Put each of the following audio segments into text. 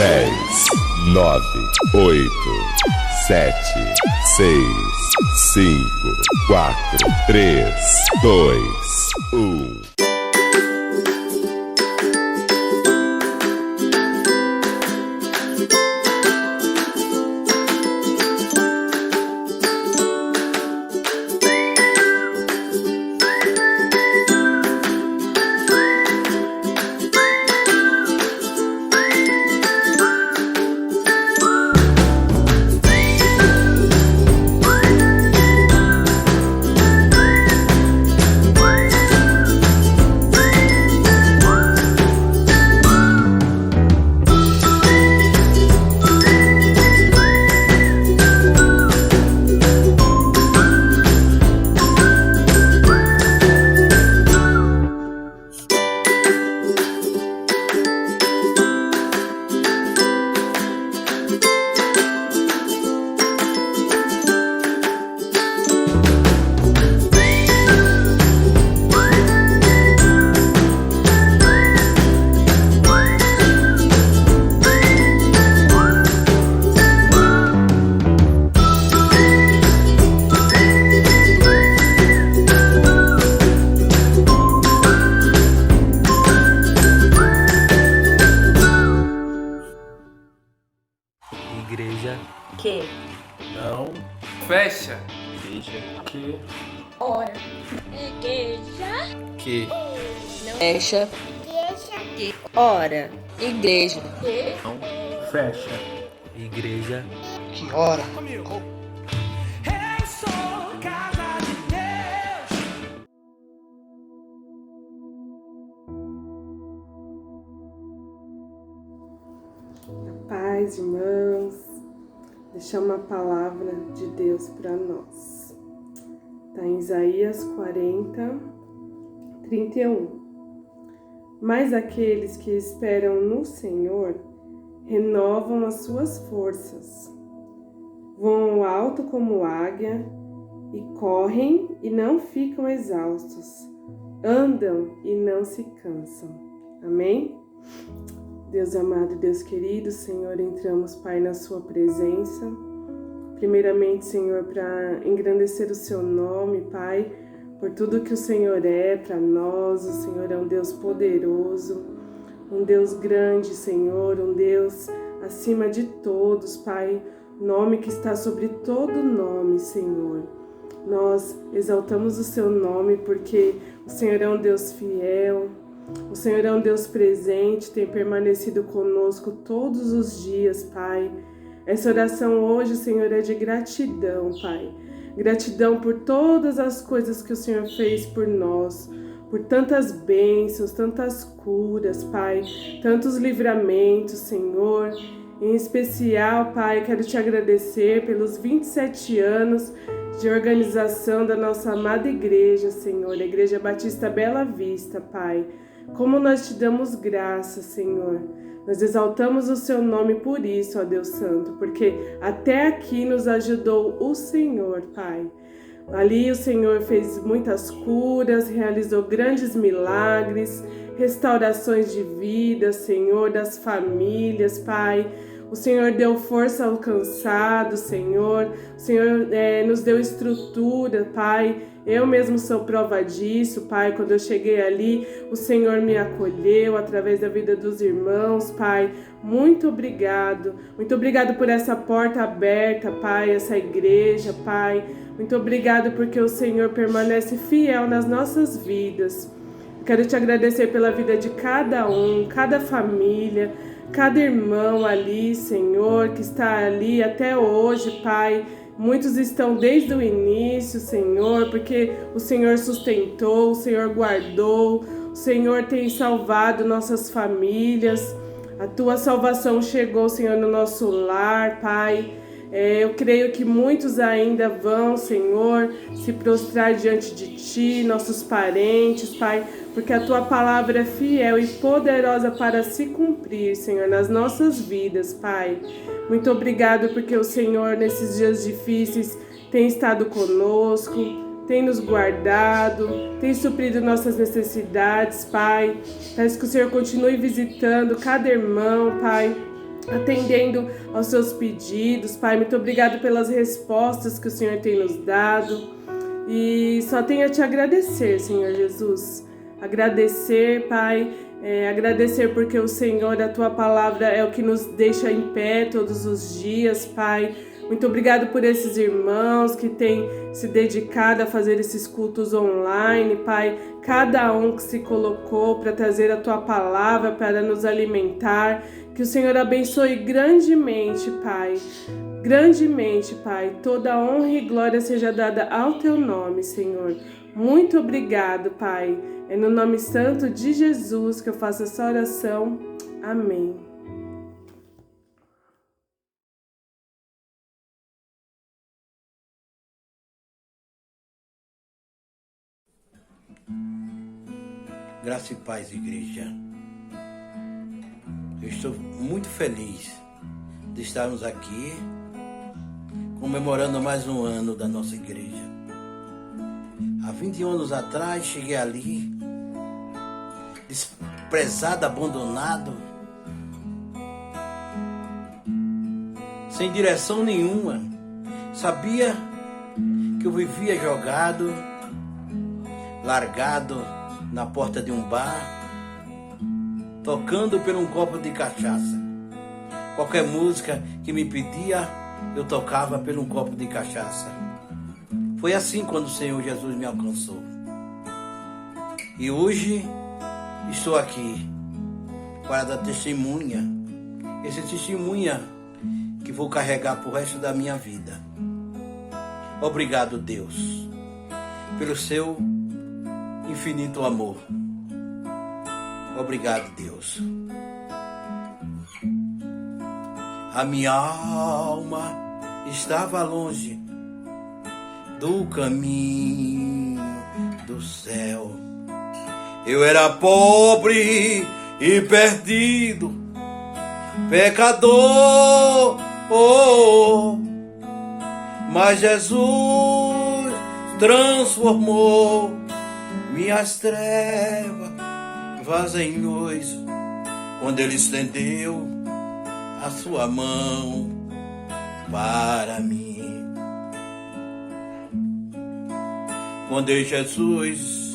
10, 9, 8, 7, 6, 5, 4, 3, 2, 1. Igreja que não fecha. Igreja Que ora. Igreja que não fecha. Igreja que ora. Igreja que não fecha. Igreja que ora. Eu sou casa de Deus. Paz, irmãos, deixar uma palavra de Deus para nós. Está em Isaías 40, 31. Mas aqueles que esperam no Senhor renovam as suas forças, voam alto como águia e correm e não ficam exaustos, andam e não se cansam. Amém? Deus amado, Deus querido, Senhor, entramos, Pai, na sua presença. Primeiramente, Senhor, para engrandecer o seu nome, Pai, por tudo que o Senhor é para nós. O Senhor é um Deus poderoso, um Deus grande, Senhor, um Deus acima de todos, Pai, nome que está sobre todo nome, Senhor. Nós exaltamos o seu nome porque o Senhor é um Deus fiel, o Senhor é um Deus presente, tem permanecido conosco todos os dias, Pai. Essa oração hoje, Senhor, é de gratidão, Pai. Gratidão por todas as coisas que o Senhor fez por nós, por tantas bênçãos, tantas curas, Pai, tantos livramentos, Senhor. Em especial, Pai, quero te agradecer pelos 27 anos de organização da nossa amada igreja, Senhor, a Igreja Batista Bela Vista, Pai. Como nós te damos graças, Senhor. Nós exaltamos o seu nome por isso, ó Deus Santo, porque até aqui nos ajudou o Senhor, Pai. Ali o Senhor fez muitas curas, realizou grandes milagres, restaurações de vida, Senhor, das famílias, Pai. O Senhor deu força ao cansado, Senhor. O Senhor nos deu estrutura, Pai. Eu mesmo sou prova disso, Pai. Quando eu cheguei ali, o Senhor me acolheu através da vida dos irmãos, Pai. Muito obrigado. Muito obrigado por essa porta aberta, Pai, essa igreja, Pai. Muito obrigado porque o Senhor permanece fiel nas nossas vidas. Quero te agradecer pela vida de cada um, cada família, cada irmão ali, Senhor, que está ali até hoje, Pai. Muitos estão desde o início, Senhor, porque o Senhor sustentou, o Senhor guardou, o Senhor tem salvado nossas famílias. A tua salvação chegou, Senhor, no nosso lar, Pai. Eu creio que muitos ainda vão, Senhor, se prostrar diante de Ti, nossos parentes, Pai, porque a Tua palavra é fiel e poderosa para se cumprir, Senhor, nas nossas vidas, Pai. Muito obrigado porque o Senhor, nesses dias difíceis, tem estado conosco, tem nos guardado, tem suprido nossas necessidades, Pai. Peço que o Senhor continue visitando cada irmão, Pai, atendendo aos seus pedidos, Pai. Muito obrigado pelas respostas que o Senhor tem nos dado. E só tenho a te agradecer, Senhor Jesus. Agradecer, Pai, agradecer porque o Senhor, a Tua palavra é o que nos deixa em pé todos os dias, Pai. Muito obrigado por esses irmãos que têm se dedicado a fazer esses cultos online, Pai. Cada um que se colocou para trazer a Tua palavra, para nos alimentar. Que o Senhor abençoe grandemente, Pai. Grandemente, Pai. Toda honra e glória seja dada ao Teu nome, Senhor. Muito obrigado, Pai. É no nome santo de Jesus que eu faço essa oração. Amém. Graça e paz, igreja. Eu estou muito feliz de estarmos aqui comemorando mais um ano da nossa igreja. Há 20 anos atrás cheguei ali, desprezado, abandonado, sem direção nenhuma. Sabia que eu vivia jogado, largado na porta de um bar, tocando por um copo de cachaça. Qualquer música que me pedia, eu tocava por um copo de cachaça. Foi assim quando o Senhor Jesus me alcançou. E hoje estou aqui para dar testemunha. Esse testemunha que vou carregar pro resto da minha vida. Obrigado, Deus, pelo seu infinito amor. Obrigado, Deus. A minha alma estava longe do caminho do céu. Eu era pobre e perdido, pecador, mas Jesus transformou minhas trevas em luz, quando Ele estendeu a sua mão para mim. Quando Jesus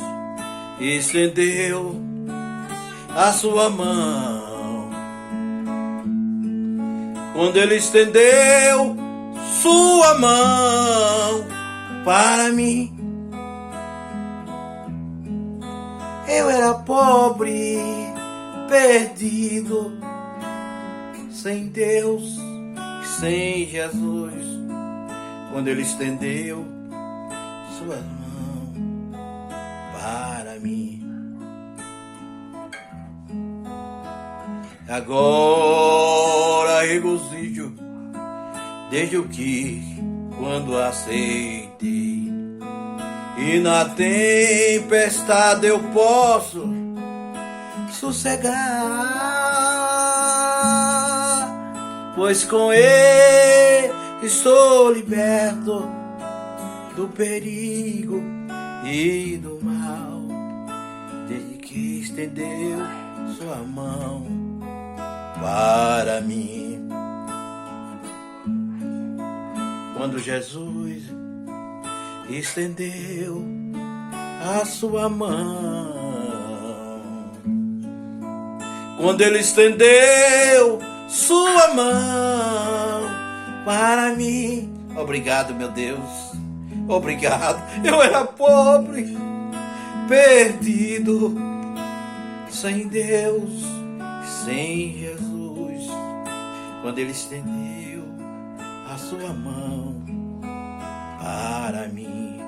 estendeu a sua mão, quando Ele estendeu sua mão para mim, eu era pobre, perdido, sem Deus, sem Jesus. Quando Ele estendeu suas mãos para mim. Agora regozijo desde o que quando aceitei. E na tempestade eu posso sossegar, pois com Ele estou liberto do perigo e do mal, desde que estendeu sua mão para mim. Quando Jesus estendeu a sua mão, quando Ele estendeu sua mão para mim. Obrigado, meu Deus, obrigado. Eu era pobre, perdido, sem Deus, sem Jesus. Quando Ele estendeu a sua mão para mim.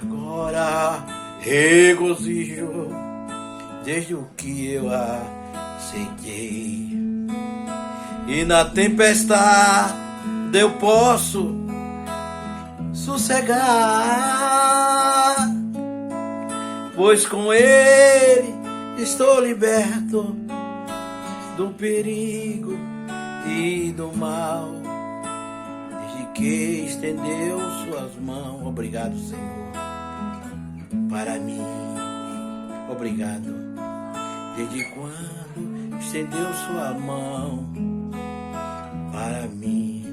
Agora regozijo desde o que eu aceitei. E na tempestade eu posso sossegar, pois com Ele estou liberto do perigo e do mal, desde que estendeu suas mãos. Obrigado, Senhor, para mim. Obrigado. desde quando estendeu sua mão para mim,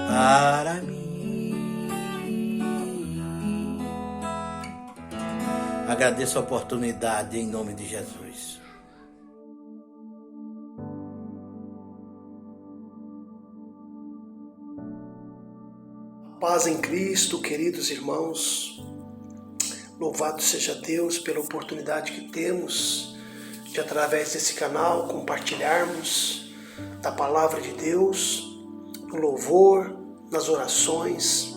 para mim. Agradeço a oportunidade em nome de Jesus. Paz em Cristo, queridos irmãos. Louvado seja Deus pela oportunidade que temos de, através desse canal, compartilharmos da palavra de Deus, no louvor, nas orações.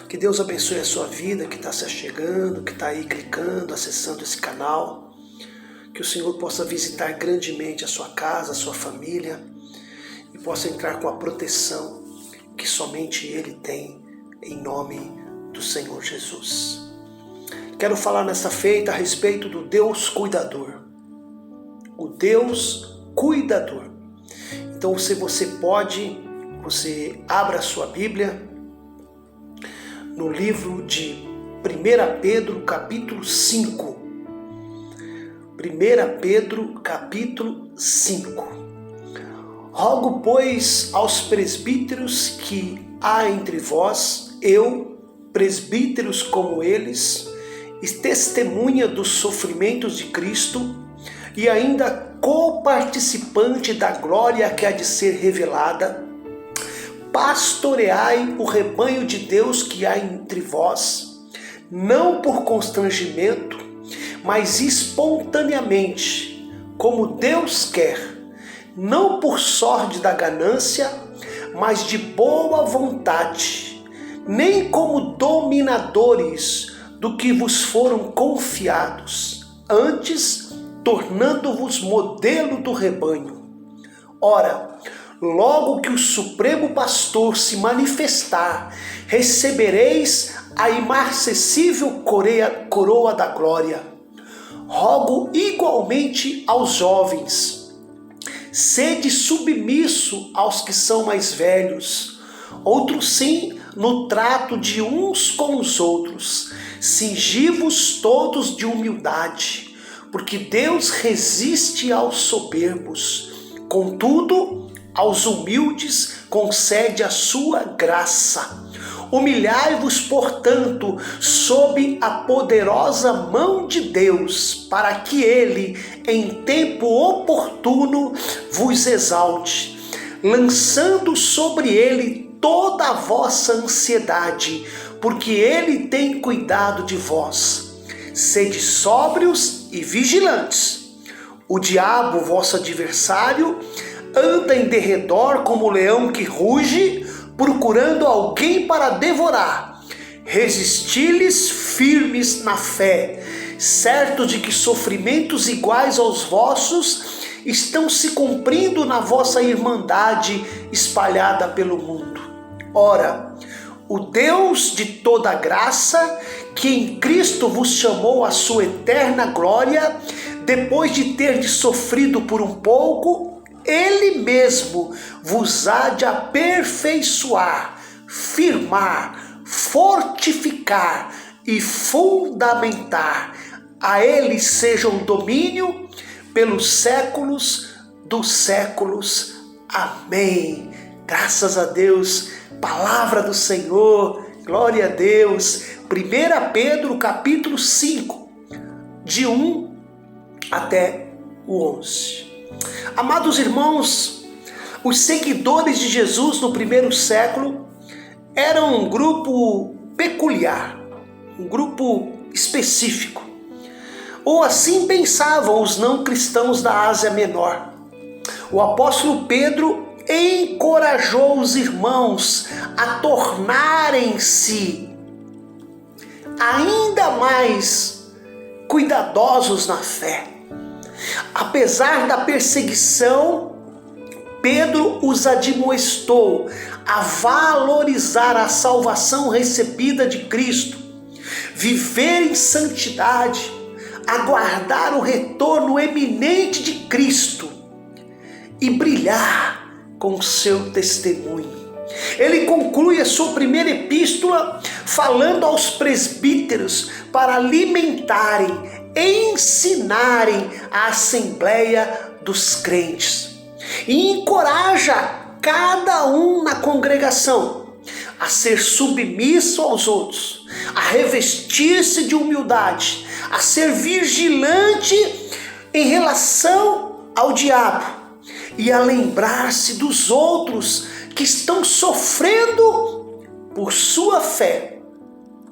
Que Deus abençoe a sua vida, que está se achegando, que está aí clicando, acessando esse canal. Que o Senhor possa visitar grandemente a sua casa, a sua família, e possa entrar com a proteção que somente Ele tem, em nome do Senhor Jesus. Quero falar nessa feita a respeito do Deus cuidador. O Deus cuidador. Então, se você pode, você abra a sua Bíblia no livro de 1 Pedro, capítulo 5. 1 Pedro, capítulo 5. Rogo, pois, aos presbíteros que há entre vós, eu, presbíteros como eles, testemunha dos sofrimentos de Cristo e ainda coparticipante da glória que há de ser revelada, pastoreai o rebanho de Deus que há entre vós, não por constrangimento, mas espontaneamente, como Deus quer, não por sorte da ganância, mas de boa vontade, nem como dominadores do que vos foram confiados, antes tornando-vos modelo do rebanho. Ora, logo que o Supremo Pastor se manifestar, recebereis a imarcessível coroa da glória. Rogo igualmente aos jovens, sede submisso aos que são mais velhos, outros sim, no trato de uns com os outros, cingi-vos todos de humildade, porque Deus resiste aos soberbos, contudo, aos humildes concede a sua graça. Humilhai-vos, portanto, sob a poderosa mão de Deus, para que Ele, em tempo oportuno, vos exalte, lançando sobre Ele toda a vossa ansiedade, porque Ele tem cuidado de vós. Sede sóbrios e vigilantes. O diabo, vosso adversário, anda em derredor como leão que ruge, procurando alguém para devorar. Resisti-lhes firmes na fé, certos de que sofrimentos iguais aos vossos estão se cumprindo na vossa irmandade espalhada pelo mundo. Ora, o Deus de toda graça, que em Cristo vos chamou à sua eterna glória, depois de terdes sofrido por um pouco, Ele mesmo vos há de aperfeiçoar, firmar, fortificar e fundamentar. A Ele seja o domínio pelos séculos dos séculos. Amém. Graças a Deus. Palavra do Senhor, glória a Deus. 1 Pedro capítulo 5, de 1 até o 11. Amados irmãos, os seguidores de Jesus no primeiro século eram um grupo peculiar, um grupo específico. Ou assim pensavam os não cristãos da Ásia Menor. O apóstolo Pedro encorajou os irmãos a tornarem-se ainda mais cuidadosos na fé. Apesar da perseguição, Pedro os admoestou a valorizar a salvação recebida de Cristo, viver em santidade, aguardar o retorno eminente de Cristo e brilhar com seu testemunho. Ele conclui a sua primeira epístola falando aos presbíteros para alimentarem ensinarem a assembleia dos crentes. E encoraja cada um na congregação a ser submisso aos outros, a revestir-se de humildade, a ser vigilante em relação ao diabo e a lembrar-se dos outros que estão sofrendo por sua fé,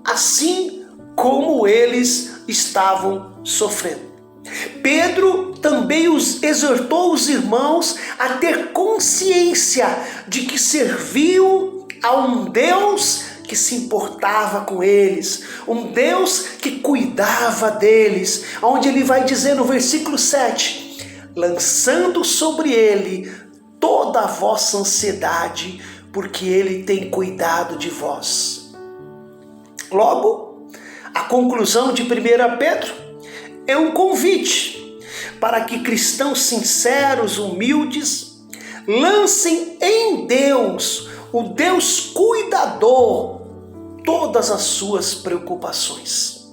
assim como eles estavam sofrendo. Pedro também exortou os irmãos a ter consciência de que serviam a um Deus que se importava com eles, um Deus que cuidava deles, onde ele vai dizer no versículo 7, lançando sobre ele toda a vossa ansiedade, porque ele tem cuidado de vós. Logo, a conclusão de 1 Pedro é um convite para que cristãos sinceros, humildes, lancem em Deus, o Deus cuidador, todas as suas preocupações.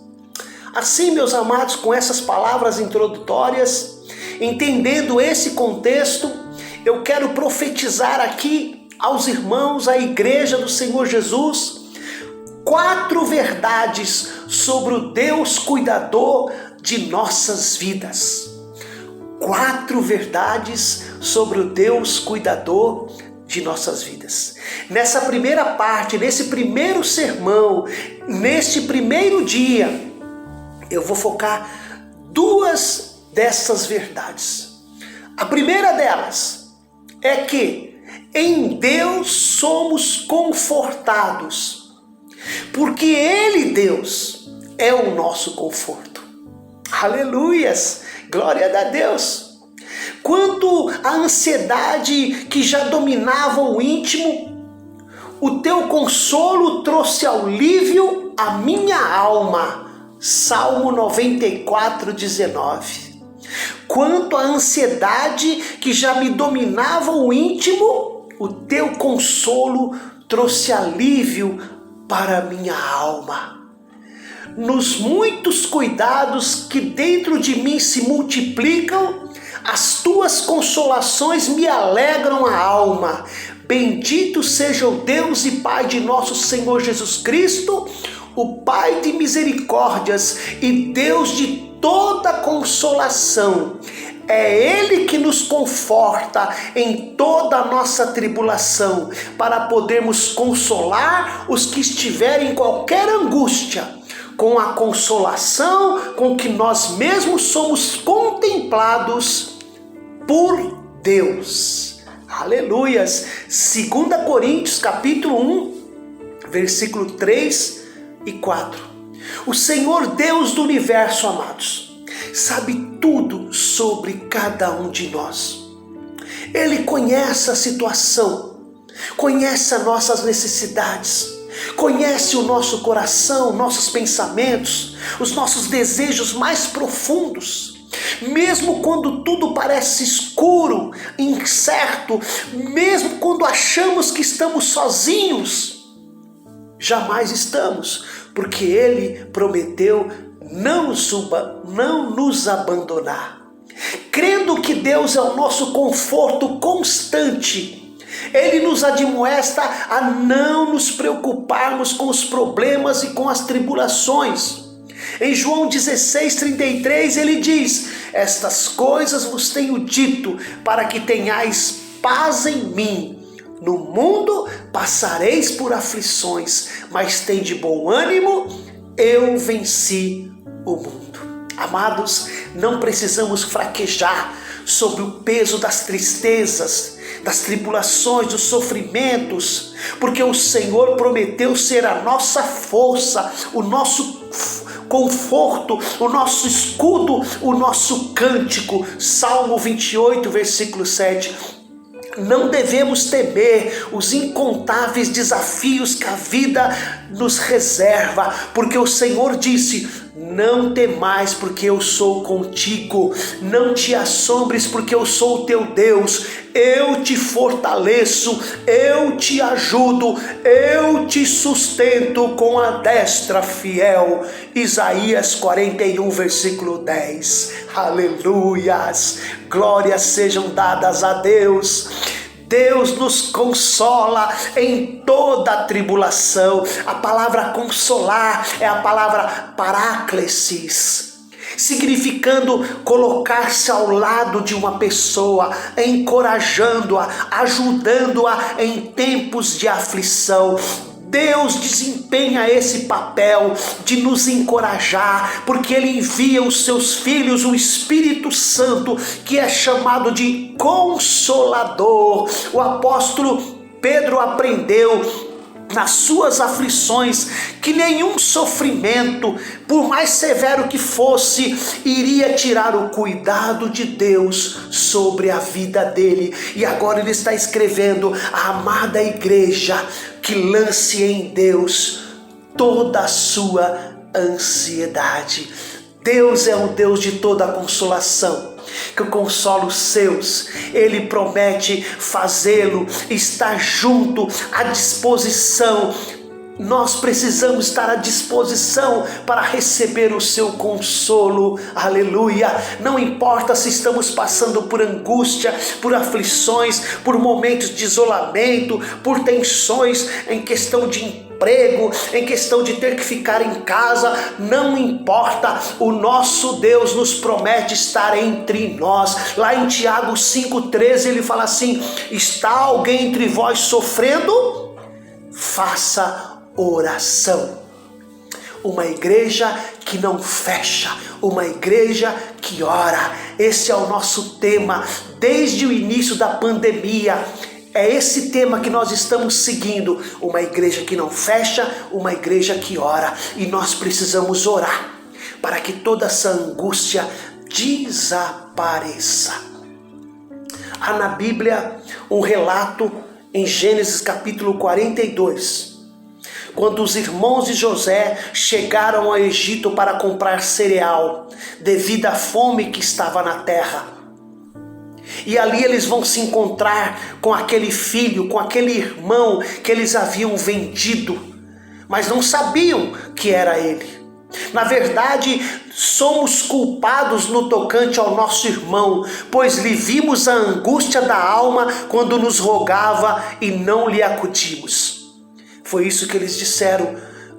Assim, meus amados, com essas palavras introdutórias, entendendo esse contexto, eu quero profetizar aqui aos irmãos, à igreja do Senhor Jesus, 4 verdades sobre o Deus cuidador de nossas vidas. 4 verdades sobre o Deus cuidador de nossas vidas. Nessa primeira parte, nesse primeiro sermão, neste primeiro dia, eu vou focar 2 dessas verdades. A primeira delas é que em Deus somos confortados, porque Ele, Deus, é o nosso conforto. Aleluias! Glória a Deus! Quanto à ansiedade que já dominava o íntimo, o teu consolo trouxe alívio à minha alma. Salmo 94, 19. Quanto à ansiedade que já me dominava o íntimo, o teu consolo trouxe alívio para a minha alma. Nos muitos cuidados que dentro de mim se multiplicam, as tuas consolações me alegram a alma. Bendito seja o Deus e Pai de nosso Senhor Jesus Cristo, o Pai de misericórdias e Deus de toda consolação. É Ele que nos conforta em toda a nossa tribulação, para podermos consolar os que estiverem em qualquer angústia, com a consolação com que nós mesmos somos contemplados por Deus. Aleluias! 2 Coríntios capítulo 1, versículo 3 e 4. O Senhor Deus do universo, amados, sabe tudo sobre cada um de nós. Ele conhece a situação, conhece as nossas necessidades, conhece o nosso coração, nossos pensamentos, os nossos desejos mais profundos. Mesmo quando tudo parece escuro, incerto, mesmo quando achamos que estamos sozinhos, jamais estamos, porque Ele prometeu não nos abandonar. Crendo que Deus é o nosso conforto constante, Ele nos admoesta a não nos preocuparmos com os problemas e com as tribulações. Em João 16:33 ele diz: estas coisas vos tenho dito, para que tenhais paz em mim. No mundo passareis por aflições, mas tende bom ânimo, eu venci o mundo. Amados, não precisamos fraquejar sob o peso das tristezas, das tribulações, dos sofrimentos, porque o Senhor prometeu ser a nossa força, o nosso conforto, o nosso escudo, o nosso cântico. Salmo 28, versículo 7. Não devemos temer os incontáveis desafios que a vida nos reserva, porque o Senhor disse: não temais, porque eu sou contigo. Não te assombres, porque eu sou o teu Deus. Eu te fortaleço, eu te ajudo, eu te sustento com a destra fiel. Isaías 41, versículo 10. Aleluias! Glórias sejam dadas a Deus. Deus nos consola em toda a tribulação. A palavra consolar é a palavra paráclesis, significando colocar-se ao lado de uma pessoa, encorajando-a, ajudando-a em tempos de aflição. Deus desempenha esse papel de nos encorajar, porque Ele envia os seus filhos, o Espírito Santo, que é chamado de Consolador. O apóstolo Pedro aprendeu nas suas aflições que nenhum sofrimento, por mais severo que fosse, iria tirar o cuidado de Deus sobre a vida dele. E agora ele está escrevendo à amada igreja que lance em Deus toda a sua ansiedade. Deus é o Deus de toda a consolação, que consola os seus. Ele promete fazê-lo, estar junto, à disposição. Nós precisamos estar à disposição para receber o seu consolo. Aleluia! Não importa se estamos passando por angústia, por aflições, por momentos de isolamento, por tensões em questão de emprego, em questão de ter que ficar em casa, não importa, o nosso Deus nos promete estar entre nós. Lá em Tiago 5,13 ele fala assim: está alguém entre vós sofrendo? Faça oração. Uma igreja que não fecha, uma igreja que ora. Esse é o nosso tema desde o início da pandemia. É esse tema que nós estamos seguindo, uma igreja que não fecha, uma igreja que ora. E nós precisamos orar para que toda essa angústia desapareça. Há na Bíblia um relato em Gênesis capítulo 42, quando os irmãos de José chegaram ao Egito para comprar cereal, devido à fome que estava na terra. E ali eles vão se encontrar com aquele filho, com aquele irmão que eles haviam vendido, mas não sabiam que era ele. Na verdade, somos culpados no tocante ao nosso irmão, pois lhe vimos a angústia da alma quando nos rogava e não lhe acudimos. Foi isso que eles disseram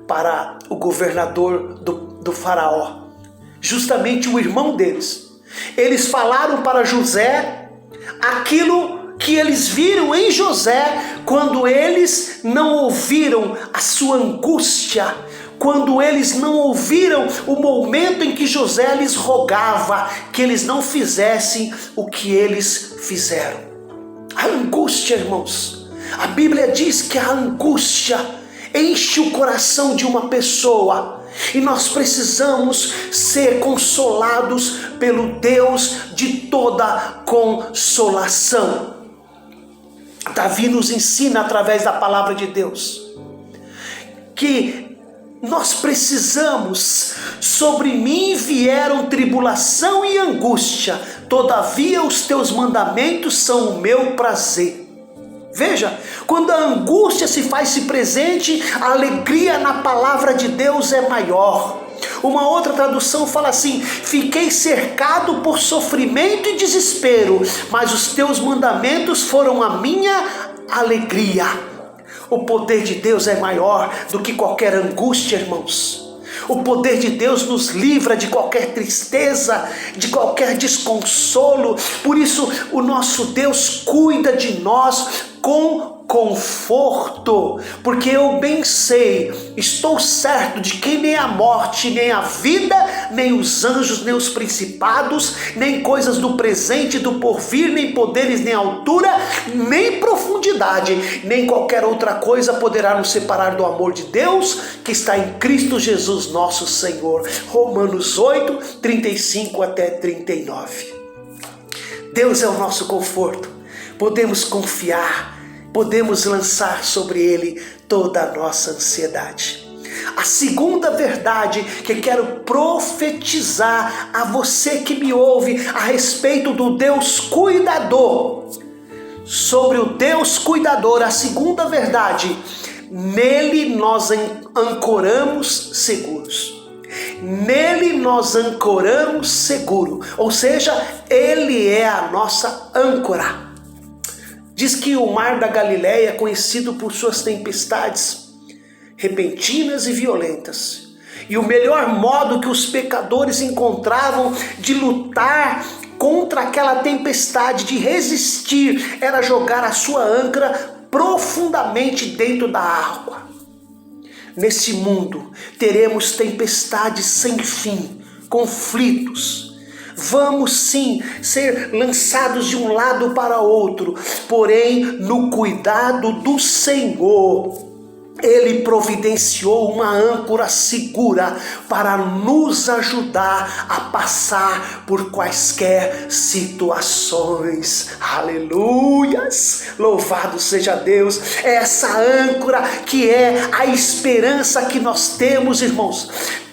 para o governador do faraó, justamente o irmão deles. Eles falaram para José aquilo que eles viram em José quando eles não ouviram a sua angústia, quando eles não ouviram o momento em que José lhes rogava que eles não fizessem o que eles fizeram. A angústia, irmãos, a Bíblia diz que a angústia enche o coração de uma pessoa. E nós precisamos ser consolados pelo Deus de toda consolação. Davi nos ensina através da palavra de Deus que nós precisamos: sobre mim vieram tribulação e angústia, todavia os teus mandamentos são o meu prazer. Veja, quando a angústia se faz presente, a alegria na palavra de Deus é maior. Uma outra tradução fala assim: fiquei cercado por sofrimento e desespero, mas os teus mandamentos foram a minha alegria. O poder de Deus é maior do que qualquer angústia, irmãos. O poder de Deus nos livra de qualquer tristeza, de qualquer desconsolo. Por isso, o nosso Deus cuida de nós com conforto, porque eu bem sei, estou certo de que nem a morte, nem a vida, nem os anjos, nem os principados, nem coisas do presente e do porvir, nem poderes, nem altura, nem profundidade, nem qualquer outra coisa poderá nos separar do amor de Deus que está em Cristo Jesus nosso Senhor. Romanos 8, 35 até 39. Deus é o nosso conforto. Podemos confiar, podemos lançar sobre Ele toda a nossa ansiedade. a segunda verdade que quero profetizar a você que me ouve a respeito do Deus cuidador. Sobre o Deus cuidador, a segunda verdade, nele nós ancoramos seguros. Nele nós ancoramos seguro, ou seja, ele é a nossa âncora. Diz que o mar da Galileia é conhecido por suas tempestades repentinas e violentas. E o melhor modo que os pecadores encontravam de lutar contra aquela tempestade, de resistir, era jogar a sua âncora profundamente dentro da água. Nesse mundo teremos tempestades sem fim, conflitos. Vamos sim ser lançados de um lado para outro, porém no cuidado do Senhor, Ele providenciou uma âncora segura para nos ajudar a passar por quaisquer situações. Aleluias! Louvado seja Deus! É essa âncora que é a esperança que nós temos, irmãos.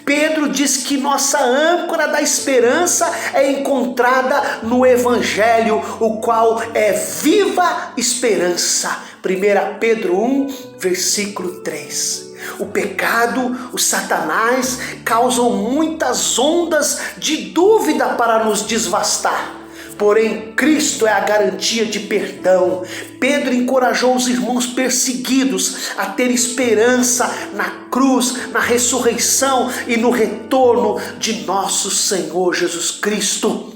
Pedro diz que nossa âncora da esperança é encontrada no Evangelho, o qual é viva esperança. 1 Pedro 1, versículo 3. O pecado, o Satanás causam muitas ondas de dúvida para nos desvastar. Porém, Cristo é a garantia de perdão. Pedro encorajou os irmãos perseguidos a ter esperança na cruz, na ressurreição e no retorno de nosso Senhor Jesus Cristo.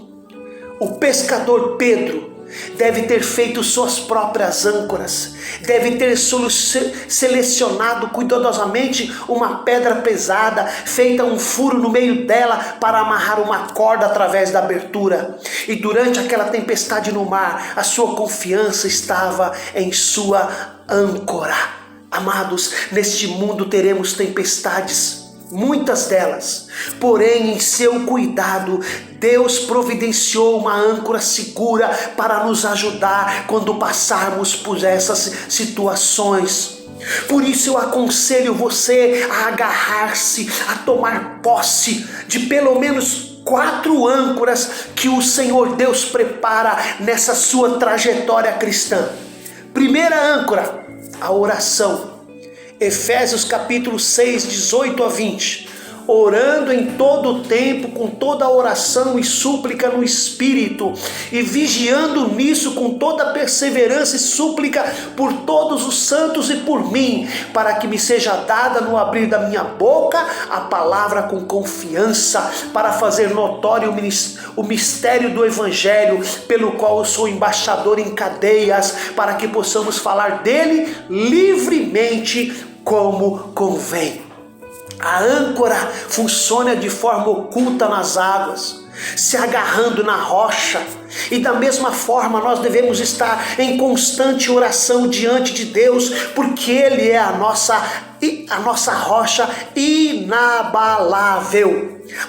O pescador Pedro deve ter feito suas próprias âncoras, deve ter selecionado cuidadosamente uma pedra pesada, feita um furo no meio dela para amarrar uma corda através da abertura. E durante aquela tempestade no mar, a sua confiança estava em sua âncora. Amados, neste mundo teremos tempestades, muitas delas, porém em seu cuidado Deus providenciou uma âncora segura para nos ajudar quando passarmos por essas situações. Por isso eu aconselho você a agarrar-se, a tomar posse de pelo menos 4 âncoras que o Senhor Deus prepara nessa sua trajetória cristã. Primeira âncora, a oração. Efésios capítulo 6, 18 a 20. Orando em todo o tempo, com toda oração e súplica no Espírito, e vigiando nisso com toda perseverança e súplica por todos os santos e por mim, para que me seja dada no abrir da minha boca a palavra com confiança, para fazer notório o mistério do Evangelho, pelo qual eu sou embaixador em cadeias, para que possamos falar dele livremente como convém. A âncora funciona de forma oculta nas águas, se agarrando na rocha. E da mesma forma nós devemos estar em constante oração diante de Deus, porque Ele é a nossa rocha inabalável.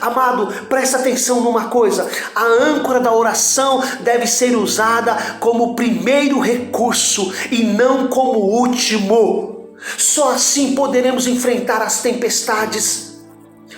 Amado, presta atenção numa coisa: a âncora da oração deve ser usada como primeiro recurso e não como último. Só assim poderemos enfrentar as tempestades.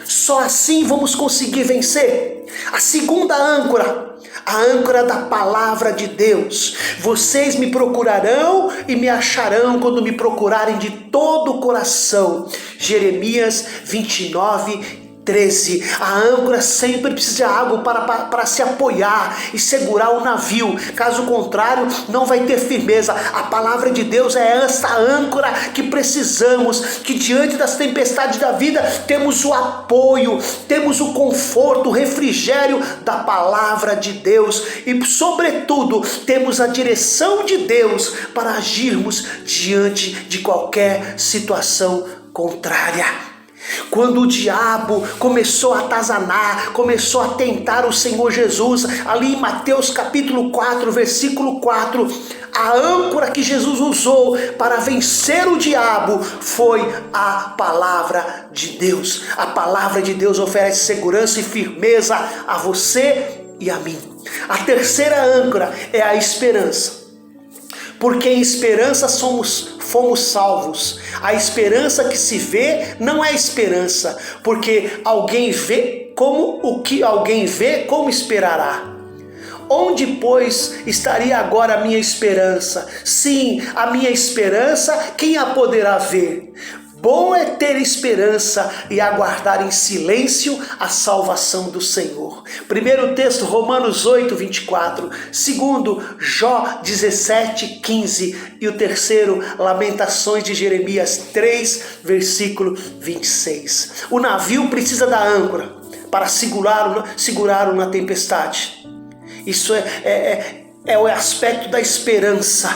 Só assim vamos conseguir vencer. A segunda âncora, a âncora da palavra de Deus. Vocês me procurarão e me acharão quando me procurarem de todo o coração. Jeremias 29, 13. A âncora sempre precisa de água para se apoiar e segurar o navio. Caso contrário, não vai ter firmeza. A palavra de Deus é essa âncora que precisamos, que diante das tempestades da vida temos o apoio, temos o conforto, o refrigério da palavra de Deus e, sobretudo, temos a direção de Deus para agirmos diante de qualquer situação contrária. Quando o diabo começou a atazanar, começou a tentar o Senhor Jesus, ali em Mateus capítulo 4, versículo 4, a âncora que Jesus usou para vencer o diabo foi a palavra de Deus. A palavra de Deus oferece segurança e firmeza a você e a mim. A terceira âncora é a esperança. Porque em esperança somos fomos salvos. A esperança que se vê não é esperança, porque alguém vê como o que alguém vê, como esperará. Onde, pois, estaria agora a minha esperança? Sim, a minha esperança, quem a poderá ver? Bom é ter esperança e aguardar em silêncio a salvação do Senhor. Primeiro texto, Romanos 8, 24. Segundo, Jó 17, 15. E o terceiro, Lamentações de Jeremias 3, versículo 26. O navio precisa da âncora para segurá-lo na tempestade. Isso é o aspecto da esperança.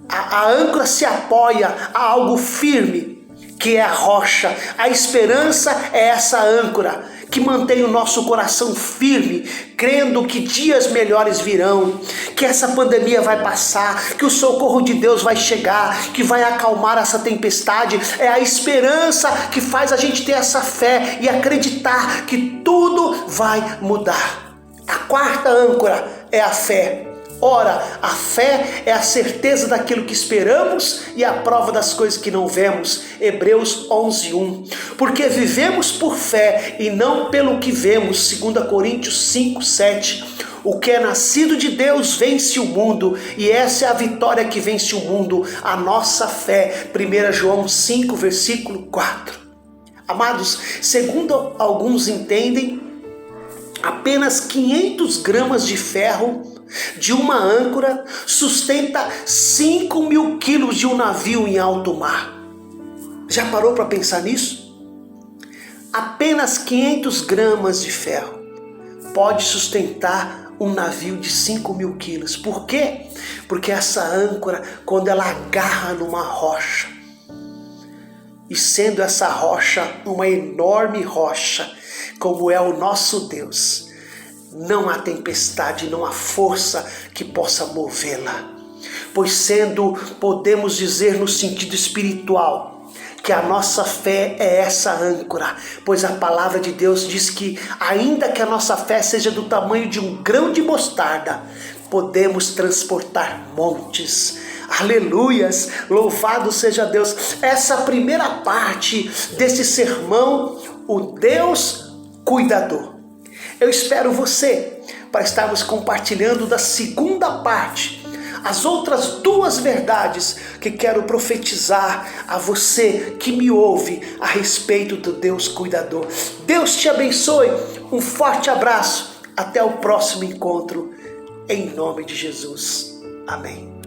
A âncora se apoia a algo firme, que é a rocha. A esperança é essa âncora que mantém o nosso coração firme, crendo que dias melhores virão, que essa pandemia vai passar, que o socorro de Deus vai chegar, que vai acalmar essa tempestade. É a esperança que faz a gente ter essa fé e acreditar que tudo vai mudar. A quarta âncora é a fé. Ora, a fé é a certeza daquilo que esperamos e a prova das coisas que não vemos. Hebreus 11:1. Porque vivemos por fé e não pelo que vemos. 2 Coríntios 5:7. O que é nascido de Deus vence o mundo, e essa é a vitória que vence o mundo, a nossa fé. 1 João 5, versículo 4. Amados, segundo alguns entendem, apenas 500 gramas de ferro de uma âncora sustenta 5.000 quilos de um navio em alto mar. Já parou para pensar nisso? Apenas 500 gramas de ferro pode sustentar um navio de 5.000 quilos. Por quê? Porque essa âncora, quando ela agarra numa rocha, e sendo essa rocha uma enorme rocha, como é o nosso Deus, não há tempestade, não há força que possa movê-la. Pois podemos dizer no sentido espiritual, que a nossa fé é essa âncora, pois a palavra de Deus diz que ainda que a nossa fé seja do tamanho de um grão de mostarda, podemos transportar montes. Aleluias, louvado seja Deus. Essa primeira parte desse sermão, o Deus cuidador. Eu espero você para estarmos compartilhando da segunda parte, as outras duas verdades que quero profetizar a você que me ouve a respeito do Deus cuidador. Deus te abençoe, um forte abraço, até o próximo encontro, em nome de Jesus. Amém.